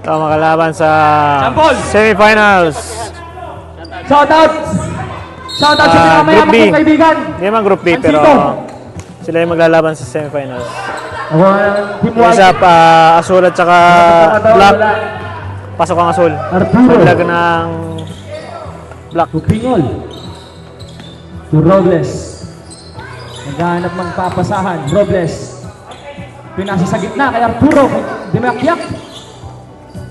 Ito makalaban sa Sampol! semifinals. Shoutout! Shoutout sa pinakamayamang Group B. kong kaibigan. Hindi naman Group B, pero sila yung maglalaban sa semifinals. Team Yung isa White. pa, asul at saka black. Pasok ang asul. Arturo. Maglag ng black. Tupingol. To Robles. Naghahanap ng papasahan. Robles. Pinasa sa gitna kay Arturo. Dimakyak.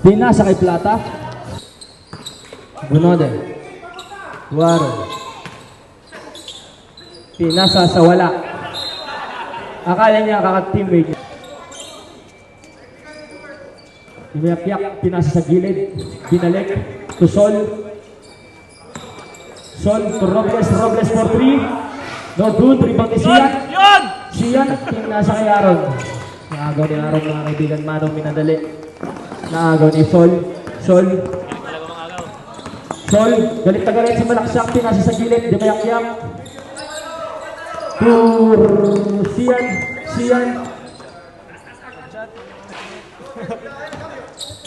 Pinasa kay Plata. Bunode. Tuaro. Pinasa sa wala. Akala niya kaka-teammate. Dimakyak. Pinasa sa gilid. Binalik. To Sol. Sol to Robles. Robles for 3. No good. Rebound ni Sian. Sian. Pinasa kay Aaron. Naagaw ni Aaron mga kaibigan. Manong minadali. Naagaw ni Sol. Sol. Sol. Galit na galit si Malaksak. Pinasa sa gilid. Dimayakyak. To Sian. Sian.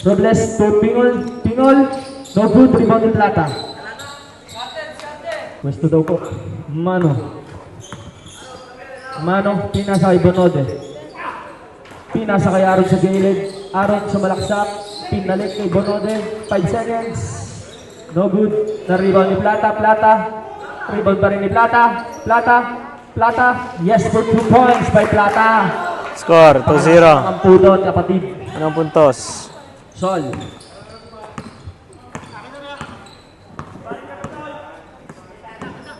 Robles to Pingol. Pingol. No good. Rebound ni Plata. Pwesto daw po. Mano. Mano. Pinasa kay Bonode. Pinasa kay Aaron sa gilid. Aaron sa Malaksak. Pinalik kay Bonode. 5 seconds. No good. Na-rebound ni Plata. Plata. Rebound pa rin ni Plata. Plata. Plata. Yes for 2 points by Plata. Score, 2-0. Ang pudot, kapatid. Anong puntos? Sol.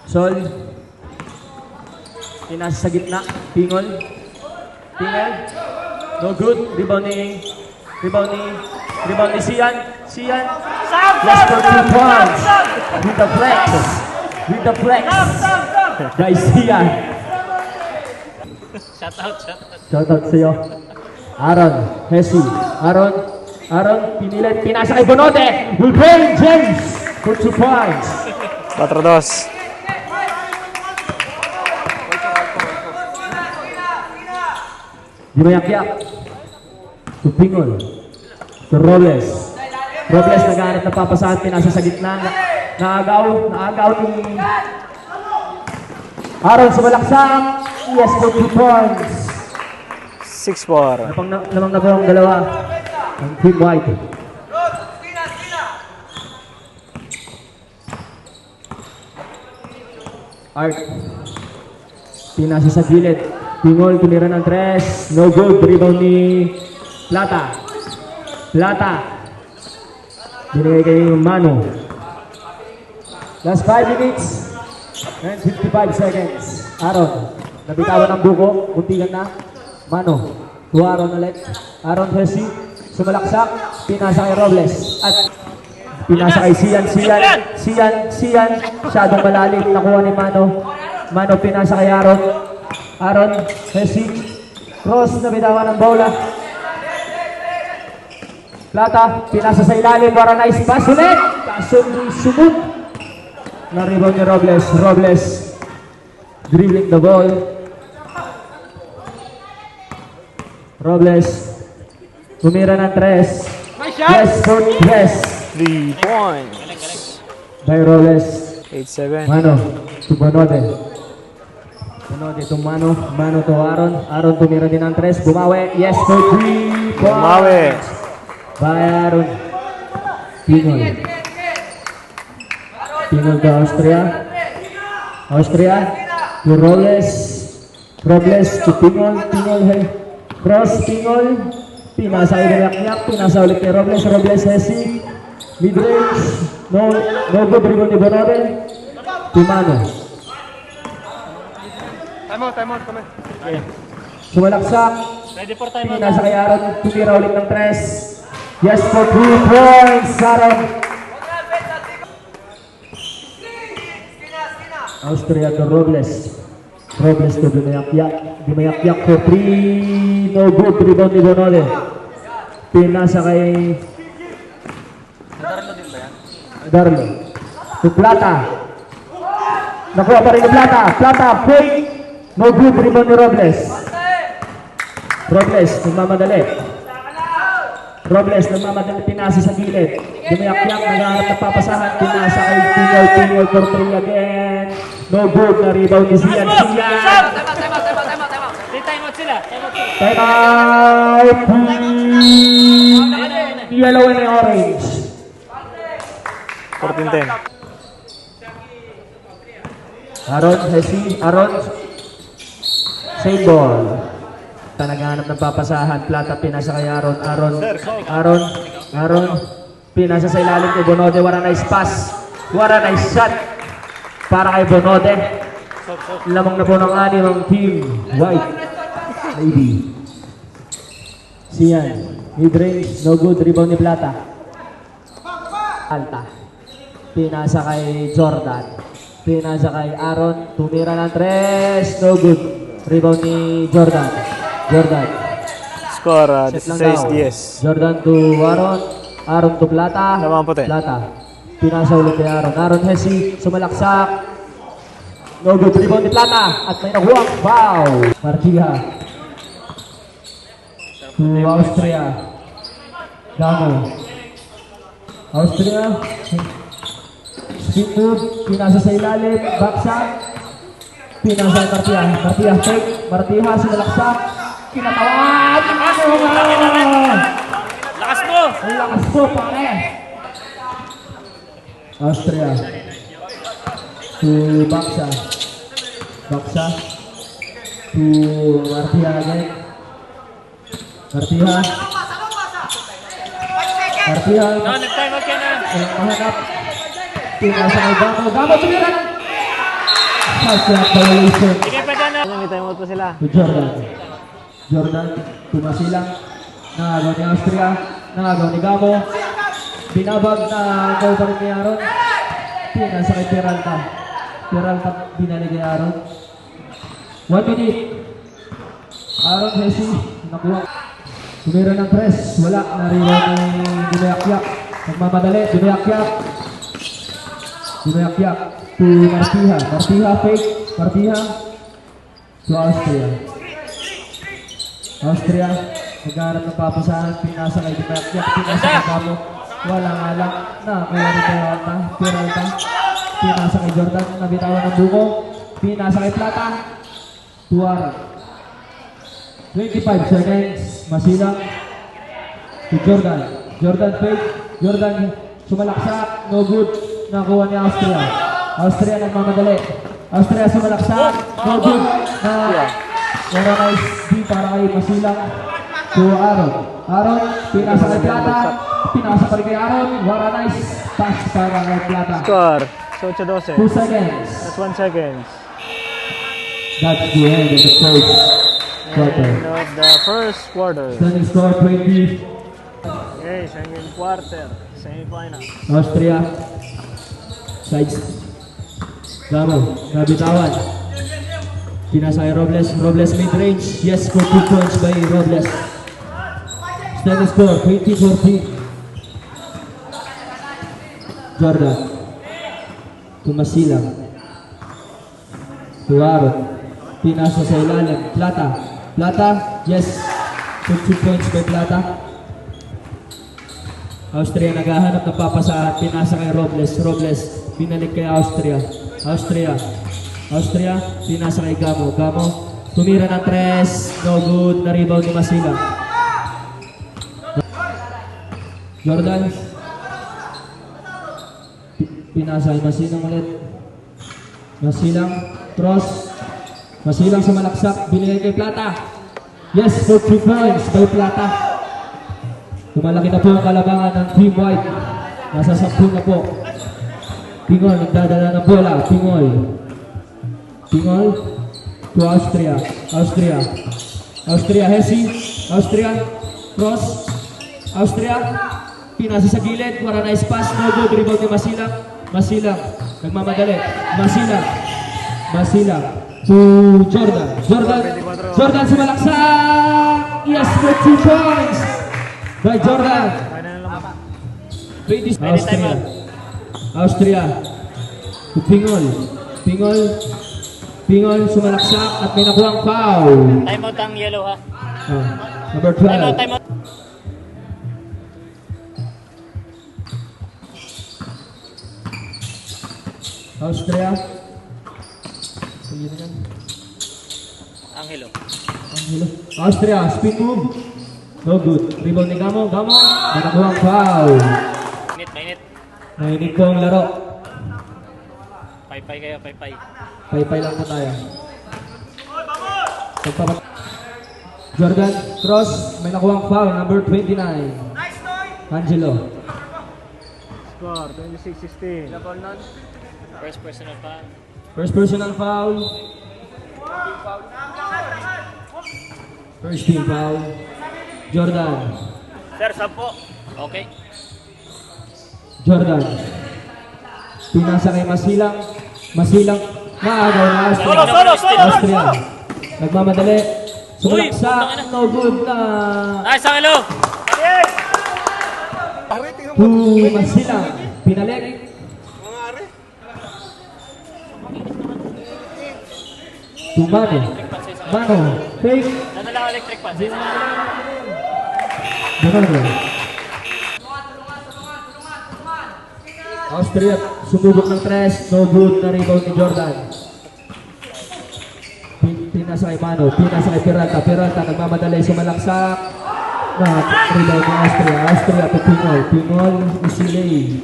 Sol. Pinasa sa gitna. Pingol. Pingol. No good. Rebound ni Sian. Sian. Yes for 2 points. With the flex. With the flex. Guys, Sian. Shoutout sa'yo. Aaron. Hesi. Aaron. Pinilit. Pinasa kay Bonote. Wilbert James for 2 points. 4-2. Dimayakyak. To Pingol. To Robles. Robles naghahanap ng papasahan. Pinasa sa gitna. Naagaw ni Aaron sa Malaksak. Yes for 2 points. 6-4. Lamang na po ang dalawa. Ang Team White. Art. Pinasa sa gilid. Pingol, tumira ng 3. No good. Rebound ni Plata. Plata. Binigay kay Mano. Last 5 minutes. And 55 seconds. Aaron. Nabitawan ang buko. Muntikan na. Mano. To Aaron ulit. Aaron Hesi. Sumalaksak. Pinasa kay Robles. At pinasa kay Sian. Masyadong malalim. Nakuha ni Mano. Mano pinasa kay Aaron. Aaron Hesi. Cross na bitawan ng bola. Plata. Pinasa sa ilalim. Para nice pass ulit. Kaso sumut. Na-rebound ni Robles. Robles. Dribbling the ball. Robles. Tumira ng 3. Yes for 3 points. by Robles. 8-7. Mano to Bonode. Bonode to Mano. Mano to Aaron. Aaron tumira din ng 3. Bumawi. Yes for 3 points. Bumawi. By Aaron. Pingol. Pingol to Austria. Austria to Robles. Robles to Pingol. Pingol cross. Pingol. Pinasa kay Dimakyak. Pinasa ulit kay Robles. Robles Hesi. Mid-range. No good. Rebound ni Bonode. Timano. Time out kami. Okay. Sumalaksak. Pinasa kay Aaron. Tumira ulit ng 3. Yes for 3 points. Aaron. Austria to Robles. Robles to Dimayakyak. Dimayakyak for 3. No good. Rebound ni Bonode. Pinasa kay Darlo. To Plata. Nakuha pa rin ni Plata. Plata, fake. No good. Rebound ni Robles. Robles, nagmamadali. Robles, nagmamadali, pinasa sa gilid. Dumiyak-yak, naghahanap ng papasahan. Pinasa kay Pinoy, Pinoy for 3 again. No good, na rebound ni Sian. Sian! Time out sila. Time out! Yellow and orange. 14-10. Aaron, Hesi, Aaron. Same ball. Naghahanap ng papasahan. Plata, pinasa kay Aaron. Aaron. Pinasa sa ilalim kay Bonode. What a nice pass. What a nice shot. Para kay Bonode. Lamang na po ng anim ang team. White. Lady. Sian. Mid-range. No good. Rebound ni Plata. Alta. Pinasa kay Jordan. Pinasa kay Aaron. Tumira ng 3. No good. Rebound ni Jordan. Score, Set lang 16-10. Jordan to Aaron. Aaron to Plata. Lamang puti. Plata. Pinasa ulit kay Aaron. Aaron Hesi. Sumalaksak. No good. Rebound ni Plata. At may nakuwang foul. Martia. To Austria. Gamo. Austria. Spin move. Pinasa sa ilalim. Backshot. Pinasa kay Martia. Fake. Martia sumalaksak. Kinatawag! Lakas mo! Ang lakas po, pare! Austria. To Baksa. To Martia again. Martia. No, nag-time out ka na. Walang mahanap. Pinasa kay Gamo. Gamo, tumiran! Shot violation. Sige pa dyan na. May time out pa sila. To Jordan, tumasilang, nangagaw ni Austria, nangagaw ni Gamo, binabag na goal pa rin ni Aaron, pinasa kay Peralta, binali kay Aaron, 1 minute, Aaron Hesi, nakuha, tumira ng press, wala, nariwa ni Dumayakyak, nagmamadali, Dumayakyak, to Martiha fake, to Austria, nagharap ng papasahan, pinasa kay Dumayakyak, pinasa kay Gamo, wala nga lang, nakakuha ni Peralta, pinasa kay Jordan, nabitawan ng buko, pinasa kay Plata, Tuara, 25 seconds, masilang, to Jordan fake, Jordan sumalaksak, no good, nakuha ni Austria nagmamadali, Austria sumalaksak, no good, Wala nice D para kay Masilang to Aaron, pinasa kay Plata, pinasa pa rin kay Aaron, wala nice pass para kay Plata. Score, 8-12. 2 seconds. That's 1 second. That's the end of the first quarter. End of the first quarter. Standing score 20. Okay, second quarter. Semi-final. Austria. Sides. Gamo, nabitawan. Pinasa kay Robles mid-range. Yes, for 2 points by Robles. Standing score 20-14. Jordan. Tumasilang. Tuaro. Pinasa sa ilalim. Plata. Yes. For 2 points by Plata. Austria naghahanap ng papasahan. Pinasa kay Robles. Binalik kay Austria. Pinasa kay Gamo. Tumira ng 3. No good. Na-rebound ni Masilang. Jordan. Pinasa kay Masilang ulit. Cross. Masilang sa malaksak. Binigay kay Plata. Yes, for 2 points by Plata. Tumalaki na po ang kalabangan ng Team White. Nasa 10 na po. Pingol, nagdadala ng bola. Pingol to Austria. Hesi. Cross. Pinasa sa gilid. Wala nice pass. No good. Rebound ni Masilang. Nagmamadali. Masilang. To Jordan sumalaksak. Yes, for 2 points. By Jordan. Austria. To Pingol sumalaksak at may nakuhang foul. Time out ang yellow ha. Number 12. Time out. Austria. Sige na yan. Angelo. Angelo. Austria, spin move. No good. Rebound ni Gamo. Gamo. Nakakuhang foul. Mainit. Nainig ko ang laro. Pay-pay kayo, pay-pay. Pay-pay lang po tayo. Pagpapat. Jordan Cross. May nakuhang foul. Number 29. Angelo. Score, 26-16. First personal pa. First personal foul. First team foul. Jordan. Sir, 10. Okay. Jordan. Pinasa kay Masilang. Masilang. Maagaw na Austria. Solo! Austria. Nagmamadali. Sumalaksa. putang ina. No good na. Nice, Angelo! To Masilang. Pinalik. To Mano. Mano. Fake. Nadala ko electric pan. Donaldo. Austria. Sumubok ng tres. No good na rebound ni Jordan. Pinasa kay Mano. Pinasa kay Peralta. Peralta nagmamadali. Sumalaksak. Na rebound ni Austria. Austria to Pingol. Pingol isilay.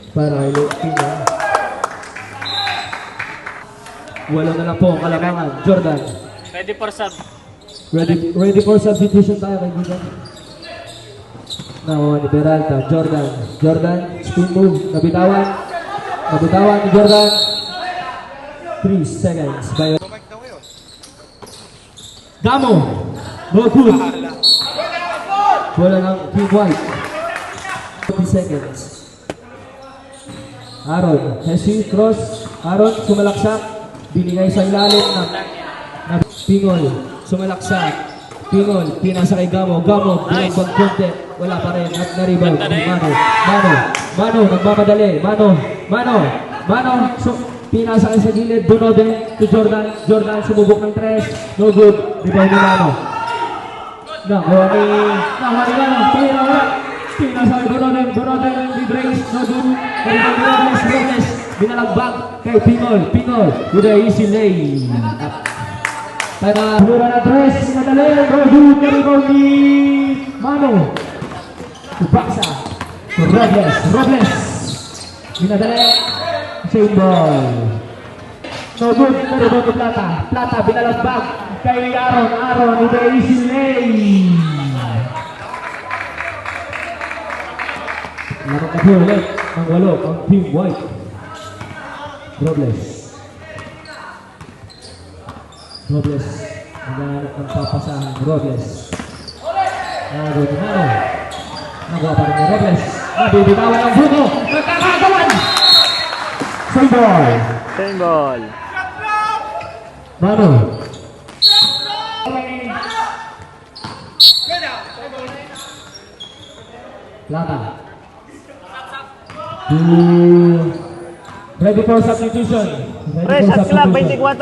Para kay Pingol. Wala na lang po ang kalamangan. Jordan. Ready for sub. Ready for substitution tayo kay Gigan. Nakuha ni Peralta. Jordan. Jordan. Spin move. Nabitawan. Nabitawan ni Jordan. 3 seconds. Bayo. Gamo. No good. Wala ng Team White. 40 seconds. Aaron. Hesi. Cross. Aaron. Sumalaksak. Binigay sa ilalim na Pingol. Sumalaksak. Pingol. Pinasa kay Gamo. Gamo. Binagbag konti. Wala pa rin. At na-rebound. Mano. Nagmamadali. Mano. Pinasa kay sa gilid. Dunode to Jordan. Jordan sumubok ng tres. No good. Rebound ni Mano. Nakuha ni Mano. Pinasa kay Dunode. Dunode. Librace. No good. Rebound ni Robles. Binalagbag kay Pingol with a easy lay. Tara, lura na tres, madali, no good, rebound ni Mano. Ubaksa, Robles, binadali, same ball. No good, rebound ni Plata, binalagbag kay Aaron with a easy lay. Laro na po ulit, ang walo, ang Team White. Robles, naghahanap ng papasahan. Robles, nago ni Mano. Nagawa pa rin ni Robles. Nabibitawan ng Bruno. Nagkakagawan! Same ball. Mano. Plata. Ready for substitution. Pre, shot clock, 24.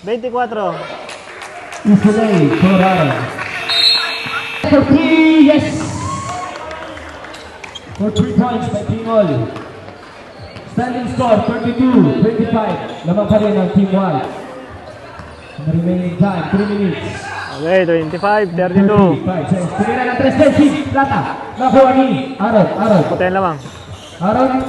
24. Isulay for Aaron. For 3, yes! For 3 points by Pingol. Standing score, 32-25. Lamang pa rin ang Team White. The remaining time, 3 minutes. Okay, 25, 32. 5 seconds. Tumira ng 3 seconds. Plata. Nakuha ni Aaron. Putayin lamang. Aaron.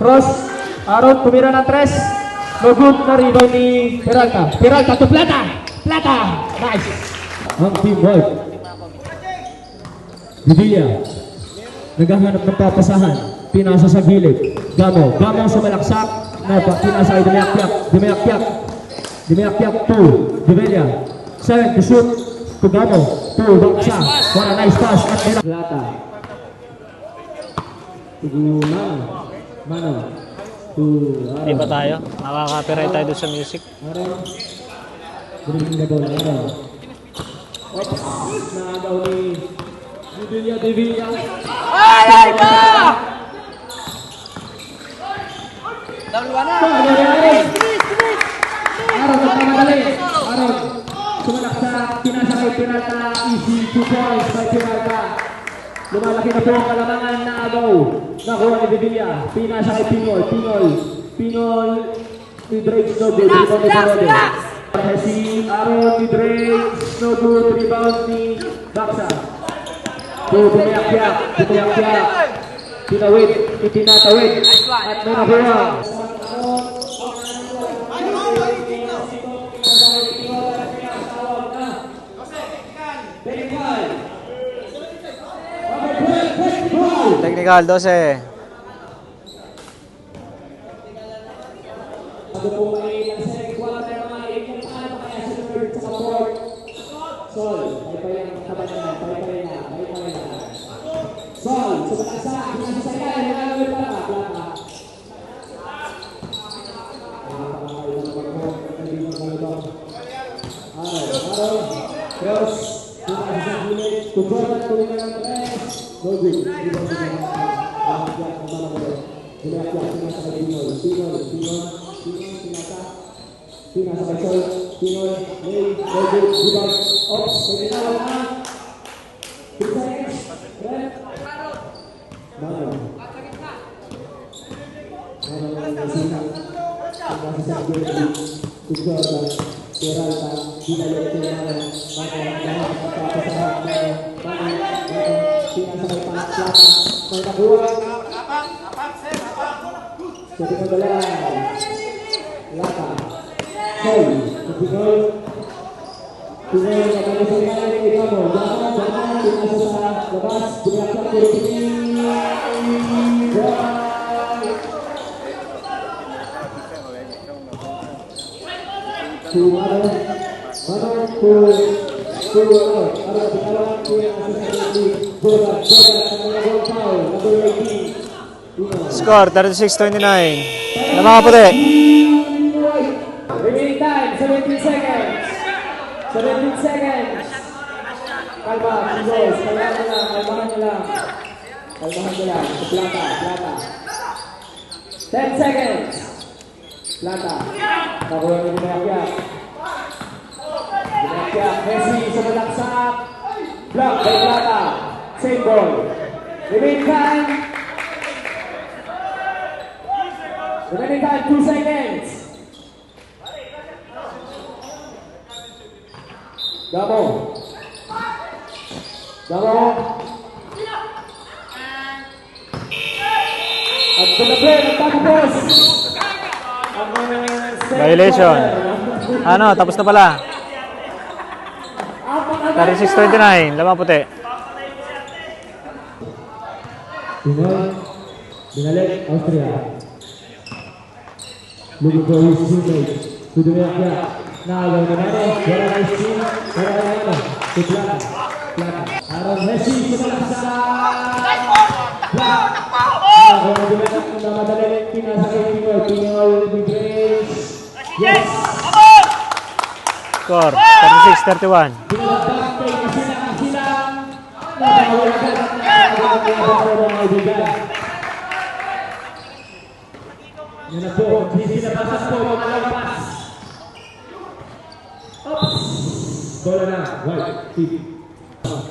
Cross. Aaron, tumira ng 3. No good na rebound ni Peralta. Peralta to Plata. Nice. Ang Team White. Vivilla. Naghahanap ng papasahan. Pinasa sa gilid. Gamo sumalaksak. Pinasa ay Dumiakpiak to Vivilla. 7 to shoot. To Gamo. To Baksa. What a nice pass. At Plata. Mano. To Aaron. Di ba tayo? Nakaka-copyright tayo doon sa music. Aaron. Dribbling the ball. Aaron. Oops. Naagaw ni Vivilla. Ay ka! Aaron nagmamadali. Aaron. Sumalaksak. Pinasa kay Peralta. Easy 2 points by Peralta. Lumalaki na po ang kalamangan na agaw. Nakuha ni Bibilla. Pinasa kay Pinol. Pinol. Mid-range no good. Rebound ni Parode. Si Aaron mid-range no good. Rebound ni Baksa. Pumayak-yak. Tinawid. Itinatawid. At may nakuha. Technical, 12. Ano po ay nasa quarter naman, yung paano kaya sa third sa fourth. Sol, pay-pay na. Sol, sumatasa, pinasasaya, nagagawin plata. Araw, cross, pinasasaya gilid, kujoran, tuloy ng tres, no good. Pinasa kay Sol, Pinol, Lay, Roger, Rebound, Ops, may tinawag na. 3 seconds, red. Mano ang nasinang. Pinasa sa gilid, Kujoran, Peralta, Dinalog, Mano, lahat papasahan, pinasa kay Plata, may nakuha. Sa pinagalan, Lata. Sol, Pinol, nakano sa ilalim ng ikaw mo. Jangan, pinasa sa labas, biniakyak ko rin. Mano, pinalawan ko yung asasya ni Jodat, ang mga goal foul, number 18. Score, 36-29. Na mga puti. Remaining time, 17 seconds. 17 seconds. Kalma, Pizos. Kalmahan nyo lang. Sa Plata. 10 seconds. Plata. Nakuha nyo Binayak. Messi sa malaksak. Block by Plata. Same ball. Remaining time. 2 seconds. Gamo. At pinaplay ng tapos. Violation. Ano, tapos na pala. 36-29. Lamang puti. Binalik, Austria. Looking for his teammate. Sudumiakya. Nagaw na naman. Wala na his team. Wala na naman. Si Plata. Aaron Messi. Sumalaksa. Plata. Nagaw na naman. Namadali. Pinasa kay Pinol. Mid-range. Yes. Score, 36-31. Binalagdag kay Kasilang. Nagawagan. Nagawagan ang ibigan. Yan na po, sinabasan po mga lampas. Oops! Bola na, white, tip.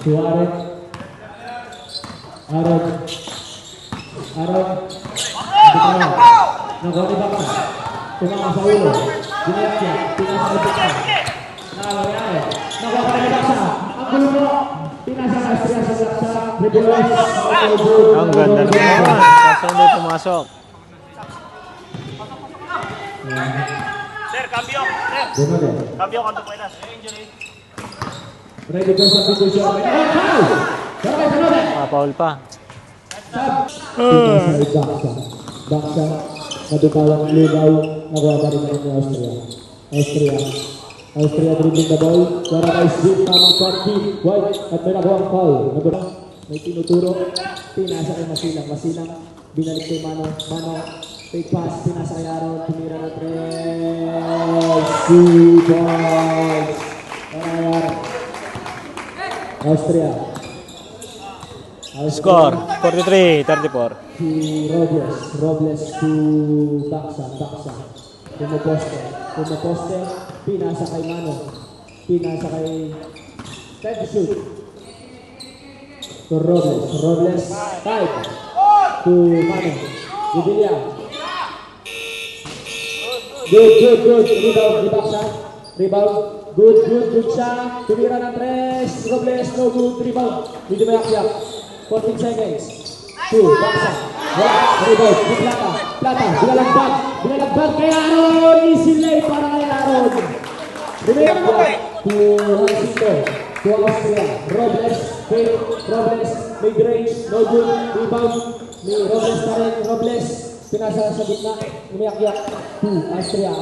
Suarez. Aaron. Nakuha ni Baksa. Tumama sa ulo. Ginayakya. Pinasa ni Baksa. Nakawari. Nakuha pa ni Baksa. Ang gulo. Pinasa na siya sa Baksa. Regulars. Ang ganda naman. Kaso hindi pumasok. Sir, cambio. Cambio kanto po inas. Injury. Ready for substitution. Paul pa. Baksa, natutawang ligaw, nakuha pa rin ng Austria dribbling the ball, para kay Sweet, tamang party, white, at may nakuha ang foul. May tinuturo, pinasa kay Masilang, binalik kay Mano, fake pass, pinasa kay Aaron, tumira na tres, balls, Austria. Score, 43-34. Si Robles to Baksa. Pumoposte, pinasa kay Mano. Time to shoot. to Robles. Robles, 5. To Mano. Jubilia. Good. Rebound siya. Rebound. Good siya. Tumira ng 3. Robles, no good. Rebound. Medyo mayak-yak. 14 seconds. 2. Baksa. Rebound. Di Plata. Binalagbat kay Aaron. Easy lay para kay Aaron. Binalagbat. To Hansito. To Austria. Robles. May range. No good. Rebound. Ni Robles pa rin. Robles. Pinasa sa gitna. Umiyak-yak. To Austria.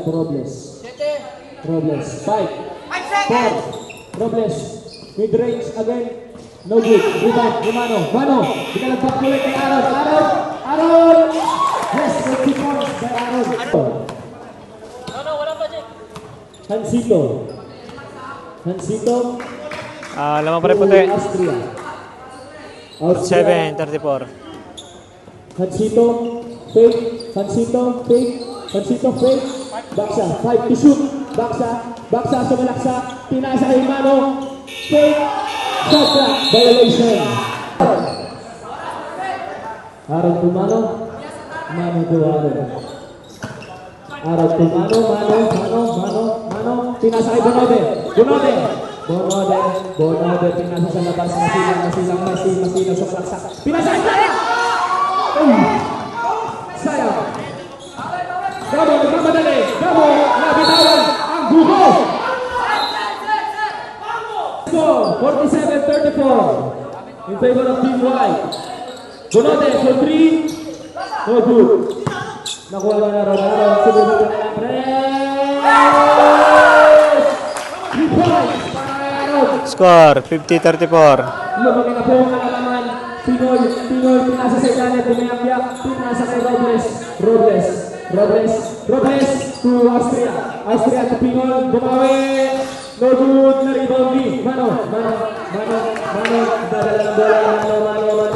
To Robles. 5. 4. Robles. Mid range again. No good. Rebound. Mano. Binalagbat ko ulit kay Aaron. Yes, 50 points by Aaron. Wala budget. Hansito. Lamang pa rin puti. Austria. 7:34. Hansito. Fake. Baksa. 5 to shoot. Baksa. Sumalaksa. Pinasa kay Mano. Fake. Shot clock. Violation. Aaron to Mano. Mano to Aaron. Aaron to Mano. Pinasa kay Bonode. Bonode. Pinasa sa labas. Masilang. Sumalaksa. Pinasa kay Mano. Sayang. Gabo, nagmamadali. Nabitawan ang gugo. Score, 47-34. In favor of Team White. Bonode for 3. No good. Nakuha na Aaron. Sumunod na lang. Press! 3 points para Aaron. Score, 50-34. Lumaki na po ang alaman. Pinoy, pinasa sa ilalim, pinayakyak, pinasa kay Robles to Austria to Pinoy, bumawi, no good, na rebound ni Mano, dadala ng bola,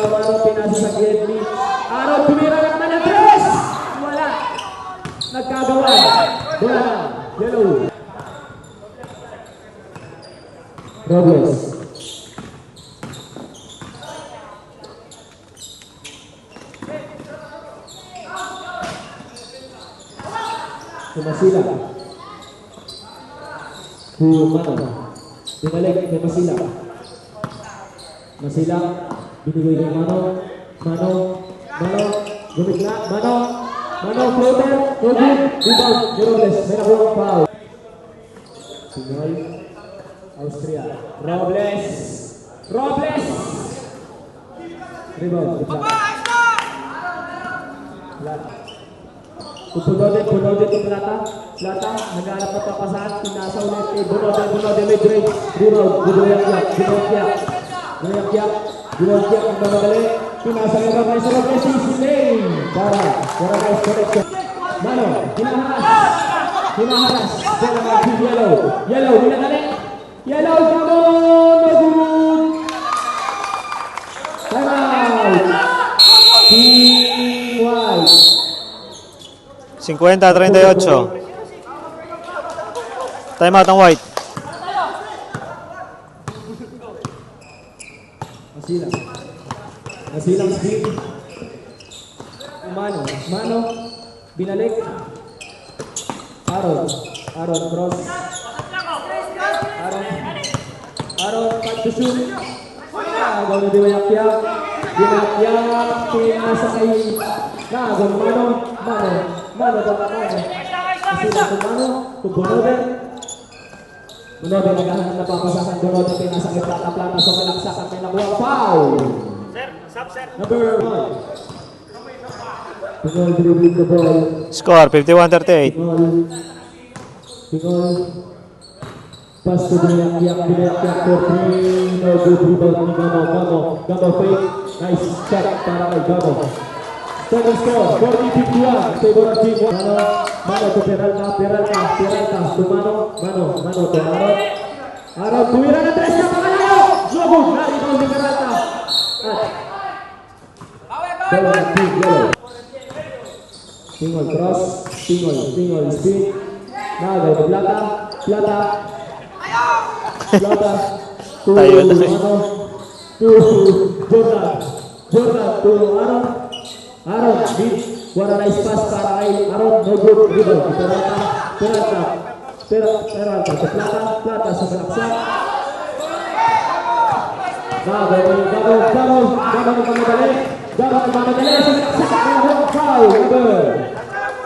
Mano, pinasa sa gate ni Aaron, tumira naman ng 3, wala, nagkagawa, bola, yellow, Robles. Masila. Mano. Binalik kay Masila. Binigay kay Mano. Gumigla. Mano, floater. Good. Rebound. Robles. May nakuha foul. Pinoy. Austria. Robles. Rebound. Plata. Punode to Plata, naghanap na papasahan, pinasa ulit kay Bunode, mid-range, rebound, Gudoyak, ang mamadali, pinasa kay Robles, easy lane, para guys connection. Mano, hinaharas, bola ng yellow, binadali, come on, no good, time out, Team White. 50-38. Time out ang White. Masilang speed. Mano. Binalik. Aaron cross. Aaron, 5 to shoot. Agaw na Dimayakyak. Pinasa kay Agaw, Mano to Mano. To Bonode. Bonode, naghahanap na papasakan. Bonode, pinasa kay Plata. So, malaksakan. May nakuha. Foul! Sir. Number 1. Pinoy dribbling the ball. Score, 51-38. Pinoy. Pass to Dimayakyak for 3. No good rebound ni Gamo fake. Nice shot para kay Gamo. Second score, 40-51. Favor of Team White. Mano to Peralta. To Mano to Aaron, tumira na 3 ka pangalayo. No good. Na-rebound ni Peralta. Favor of Team Yellow. Pingol cross. Pingol speed. Nagaw to Plata. Tayo na eh. To Jordan. Jordan to Aaron. Aaron, mid. Wala nice pass para kay Aaron. No good. Rebound. Peralta. Peralta. Sa Plata. Plata sa Balaksak. Gabo magmamadali. Foul number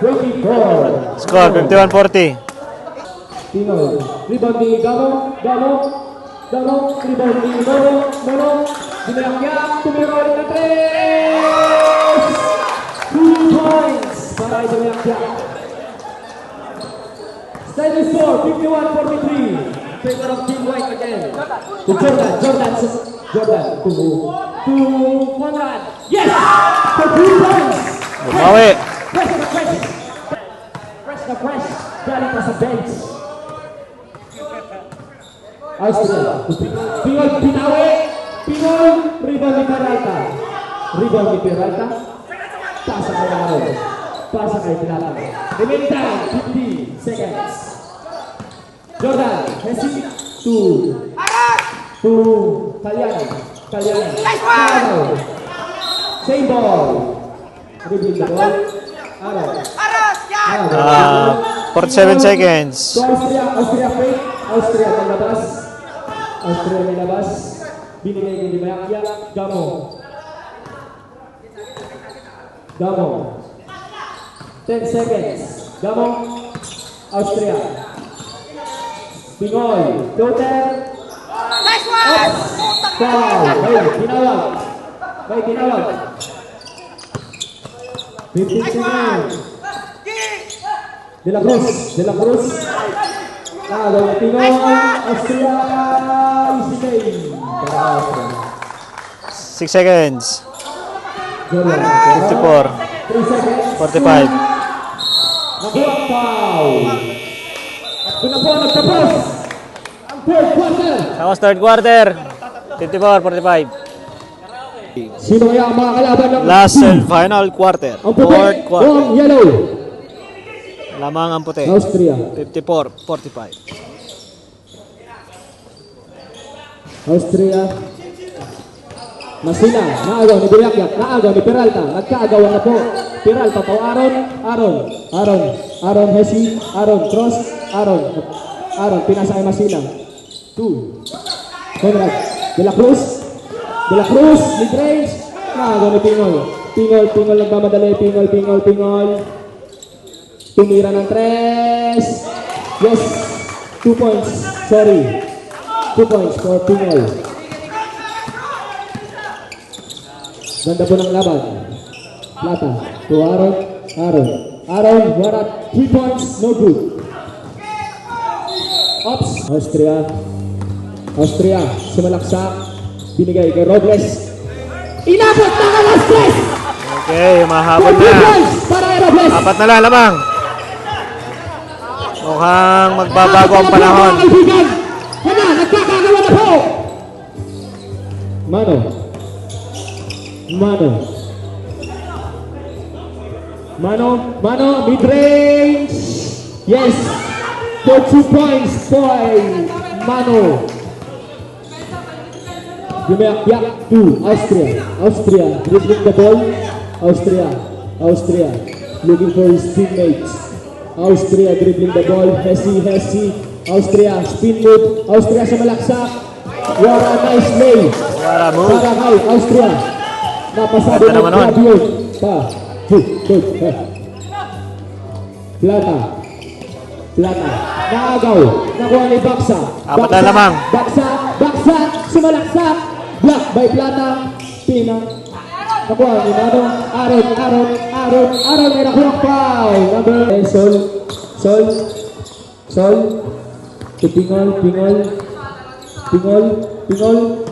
24. Score, 51-40. Pinoy. Rebound ni Gabo. Rebound ni Mono. Dinayakyak. Tumira ulit na 3. 2 points para kay Dinayakyak. Status score, 51-43. Favor of Team White again. To Jordan. To Conrad. Yes! For 2 points. Bumawi. Press. Galing pa sa bench. Austria. Pinoy, Pinawi. Pinoy, rebound ni Peralta. Pasa kay Aaron. Pasa kay Plata. Remaining time, 50 seconds. Jordan, Messi, to Kalyani. Same ball. Dribbling the ball. Aaron. 47 seconds. So Austria fake. Austria nilabas. Binigay ni Dimayakya. Gamo. 10 seconds. Gamo. Austria. Pingoy. Total. Nice one! Foul. May tinawag. 15 seconds. De la Cruz. Pingoy. Austria. Easy game. 6 seconds. 54. 3 seconds. 45. Nakuha foul. Doon na po nagtapos ang third quarter. Tapos third quarter. 54-45. Sino kaya ang mga kalaban ng Last and final quarter. ang puti Fourth o quarter. ang yellow? Lamang ang puti. Austria. 54-45. Masina, naagaw ni Birakyak, naagaw ni Peralta, nagkaagawan na po. Peralta to Aaron, Hesi, Aaron, cross, Aaron, pinasa kay Masina. 2. Conrad, De La Cruz, mid-range, naagaw ni Pingol nagmamadali, Pingol. Tumira ng 3. Yes, 2 points, sorry. 2 points for Pingol. Ganda po ng laban. Plata to Aaron, wala 3 points, no good. Ops. Austria, sumalaksak. Binigay kay Robles. Inabot ng alas 3. Okay, mahabol 2 na. points para kay Robles. 4 na lang lamang. Mukhang magbabago ang panahon. Hala, nagkakagawa na po. Mano, mid-range. Yes. For 2 points for Mano. Yumayak to Austria. Dribbling the ball. Austria. Looking for his teammates. Austria dribbling the ball. Hesi. Austria, spin move. Austria sa malaksak. What a nice play. What a move. Para kay Austria. Napasabi Ganda ng naman nun. Fabio. Plata. Naagaw. Nakuha ni Baksa. 4 na lamang. Baksa. Sumalaksak. Block by Plata. Pina. Nakuha ni Mano. Aaron. May nakuha foul. Number. Sol. To Pingol.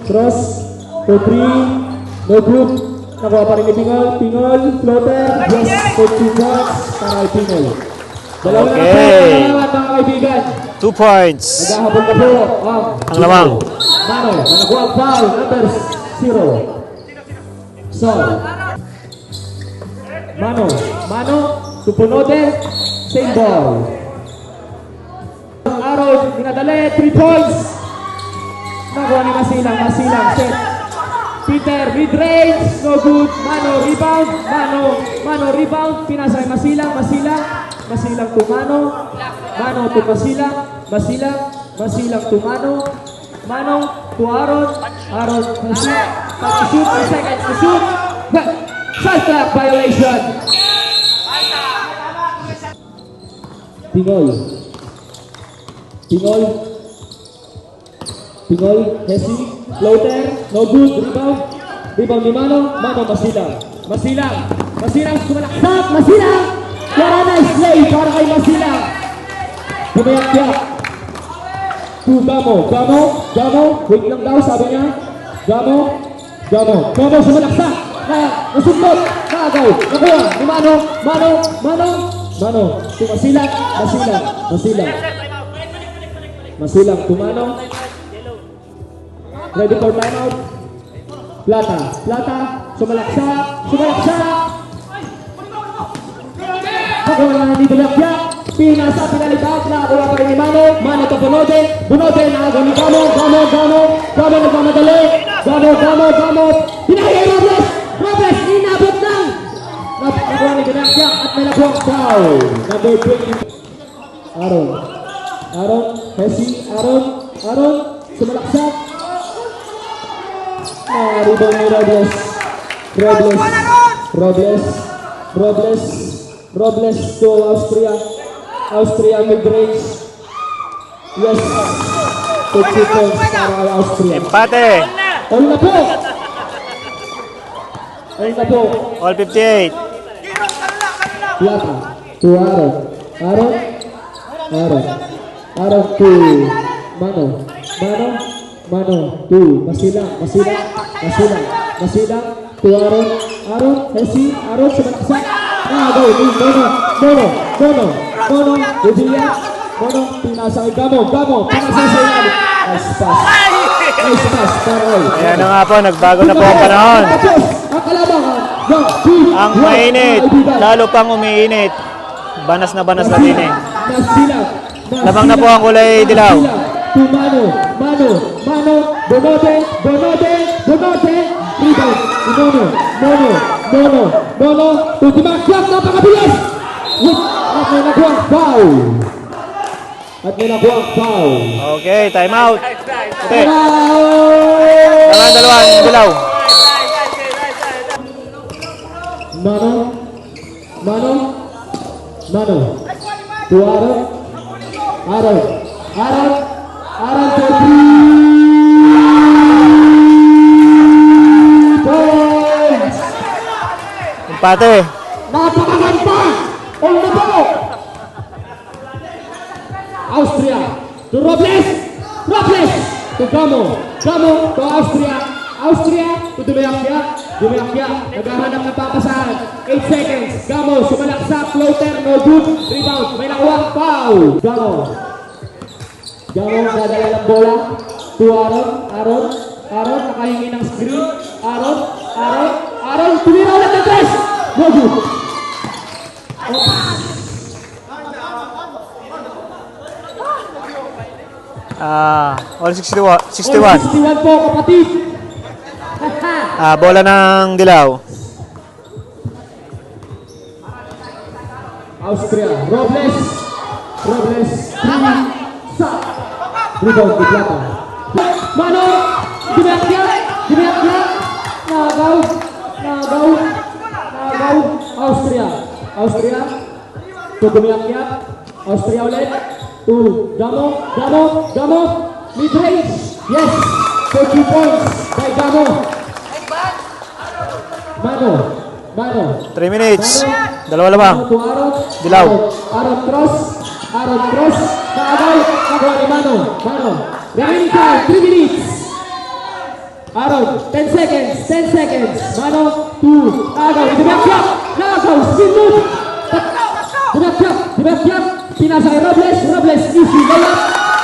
Cross. For 3. No good. Nakuha pa rin ni Pingol. Floater. Yes. For 2 points. Para kay Pingol. Dalawa na Okay. po mga kaibigan. 2 points. Naghahabol na po Ang lamang. Mano, nakuha ang foul, number 0. Sol. Mano, Tupunode, same ball. Aaron, pinadali, 3 points. Nakuha ni Masilang, Masilang, set. Peter, mid-range, no good. Mano, rebound, Mano, rebound. Pinasa kay Masilang, Masilang to Mano. Mano to Masilang, Masilang to Mano to Aaron. Aaron, shoot, 3 seconds to shoot. Shot clock violation. Pingol, Hesi, floater, no good, rebound ni Mano, Masilang, sumalaksak, Masilang, Clara, nice play, para kay Masilang, bumayak-yak, to Gamo, wait lang daw, sabi niya, Gamo, sumalaksak, nasundot, nakagaw, nakuha, ni Mano, to Masilang, to Mano, ready for timeout. Plata, sumalaksak. Nakuha na dito lakyak. Pinalibag, nakakuha pa rin ni Mano to Bunote, nakagawa ni Gamo, nagmamadali. Gamo, pinakaya Robles, inabot lang. Nakuha ni Dinakyak at may nakuha foul. Number 20. Aaron, Hesi, Aaron, sumalaksak. Rebound ni Robles to Austria mid-range. Yes, 2 points para kay Austria. Empate. All na po. All 58. Plata to Aaron to Mano to Masilang to Aaron, Hesi, sumalaksak. Go, Mono, Vivian, pinasa kay Gamo, pinasa sa ilalim. Nice pass, Taray. Ayan na nga po, nagbago na po ang panahon. Ang kalabangan, Ang mainit, lalo pang umiinit. Banas na din eh. Lamang na po ang kulay dilaw. To Mano, Bonote, rebound, Mono, to Dimakyak, napakabilis! At may nakuha foul. Okay, time out. Okay. Naman dalawang dilaw. Mano, to Aaron to 3 points. Empate. Napakaganda! All na po! Austria to Robles to Gamo to Austria to Dumayakya, naghahanap ng papasahan, 8 seconds, Gamo, sumalaksak, floater, no good, rebound, may nakuha, foul, Gamo, dadala ng bola, to Aaron, nakahingi ng screen, Aaron, tumira ulit ng 3, no good. All 61. All 61 po, kapatid. Bola ng dilaw. Austria, Robles, 3, shot, rebound di Plata. Mano, Dimakyak, nagaw, Austria, to Dimakyak, Austria ulit, to Gamo, mid-range, yes, 40 points by Gamo. Mano, 3 minutes. Dalawa lamang. to Aaron, Dilaw. Aaron cross, kaagay, nakuha ni Mano, remaining time, 3 minutes. Aaron, 10 seconds, Mano, 2, kaagay, Dimakyak, spin move, Dimakyak, pinasa kay Robles, easy, layup,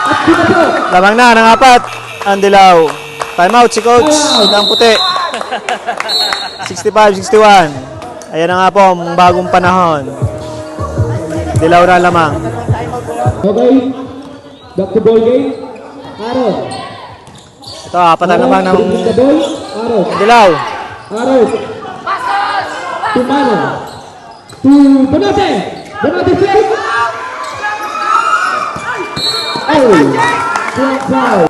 at kita po. Lamang na ng 4. Ang dilaw. Time out si coach ng puti. 65-61. Ayan na nga po ang bagong panahon. Dilaw na lamang. Okay, back to ball game. Aaron, Ito, apatan naman ng dribbling the ball. Aaron. Dilaw. Aaron. To Mano. To Bonote. Bonote play. Oh. Foul.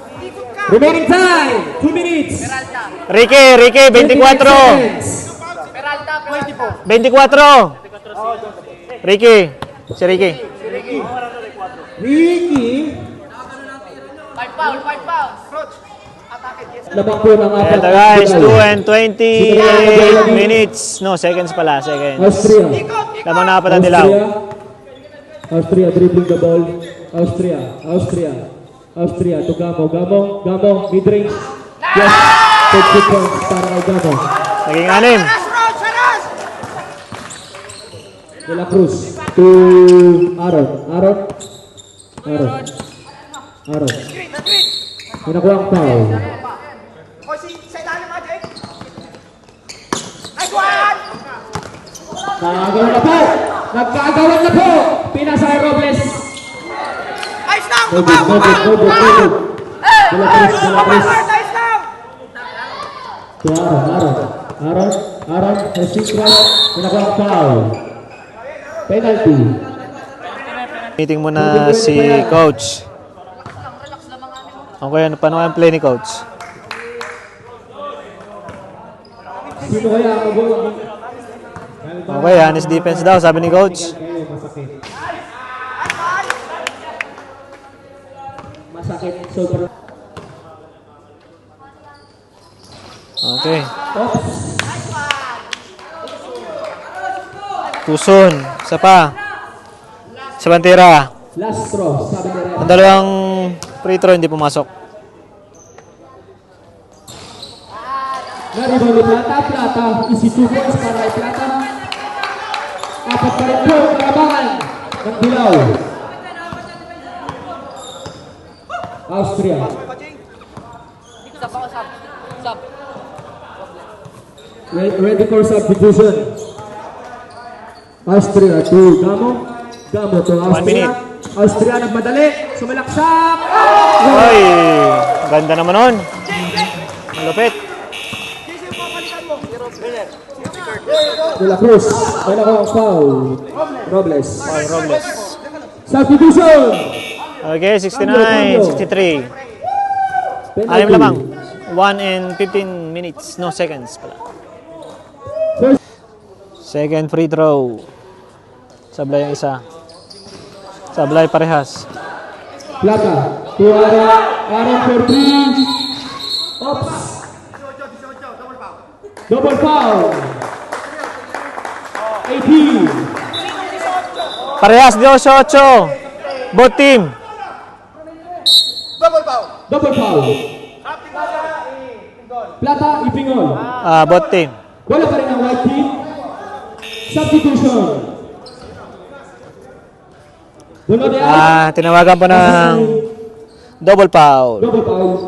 Remaining time. 2 minutes. Ricky, 24. 24. Ricky. Si Ricky. Ricky. 5 foul. Labang po ng apat. Ito guys, 2 and 28 minutes. No, seconds pala, seconds. Austria. Lamang na apatan Dilaw. Austria dribbling the ball. Austria to Gamo, mid-range. Yes, 30 points para kay Gamo. Naging 6. De La Cruz to Aaron. Pinakuha ang foul. Nice one! Nagkagawan na po. Pinasa kay Robles. Nice lang! No good. De La Cruz. Nice lang! To Aaron, Hesing Cross, pinakuha ang foul. Penalty. Meeting muna si coach. Okay, paano ang play ni coach? Sino kaya ang mag- Okay, honest defense daw, sabi ni coach. Masakit, sobrang. Okay. Tuson, isa pa. Sa bantera. Last throw, sabi ni Red. Ang dalawang free throw hindi pumasok. Naribang ni Plata. Easy 2 points para kay Plata. Apat pa rin po ang kalabangan ng Dilaw. Austria. Ready for substitution. Austria to Gamo to 1 minute. Austria nagmadali. Sumalaksak. Ay, ganda naman nun. Malupit. De La Cruz. May nakuha ang foul. Robles. Paul Robles. Substitution. Okay, 69-63. Anim lamang. 1 and 15 minutes. No, seconds pala. Second free throw. Sablay ang isa. Sablay parehas. Plata. To Aaron for 3. Oops. Double foul. 18. Parehas 18. Both team. Double foul. Plata, Ipingol. Both team. Wala pa rin ang white team. Substitution. Bunod yan. Tinawagan po ng double foul. Double foul.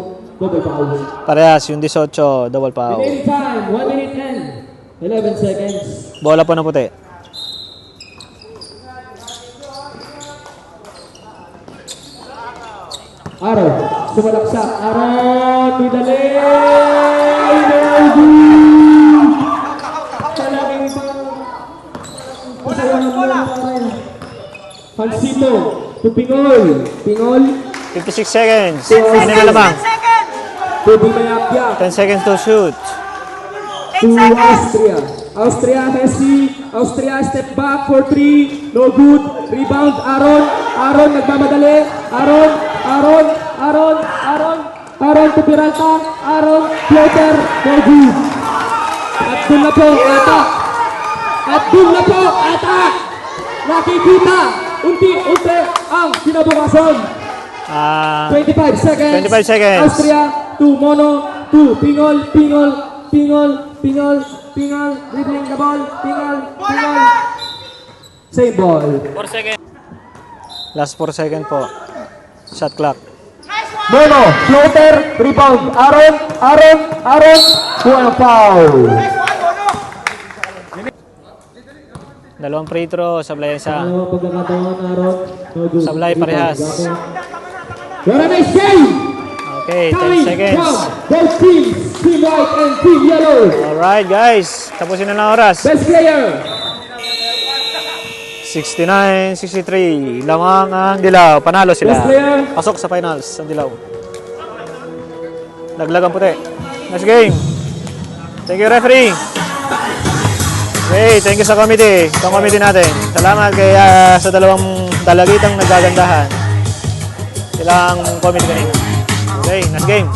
Parehas yung 18, double foul. Remaining time, 1 minute and 11 seconds. Bola po ng puti. Aaron, sumalaksak. Aaron, midali! Talagang pasayahan mo lang Aaron. Hansito, to Pingol. 56 seconds. Yes. Ano na lamang? 10 seconds! To Bimayapya. 10 seconds to shoot. To Austria. Austria step back for 3. No good. Rebound. Aaron nagmamadali. Aaron to Peralta. Aaron floater. No good. At dun na po. Atak. Nakikita. Unti-unti ang kinabukasan. 25 seconds. 25 seconds. Austria to Mono to Pingol. Dribbling the ball. Pingol. Same ball. Last 4 seconds po. Shot clock. Mono, floater, rebound. Aaron. One foul. Dalawang free throw. Sablay isa. Dalawang pagkakataon, Aaron. No good. Sablay parehas. What a nice game! Okay. Okay, 10 Time, seconds. count. Both teams, Team White and Team Yellow. Alright guys, tapusin na ng oras. Best player. 69-63. Lamang ang Dilaw. Panalo sila. Best player. Pasok sa finals ang Dilaw. Laglag ang puti. Next game. Thank you, referee. Okay, thank you sa committee. Itong committee natin. Salamat kay sa dalawang dalagitang nagagandahan. Sila ang committee kanina. Okay, next game.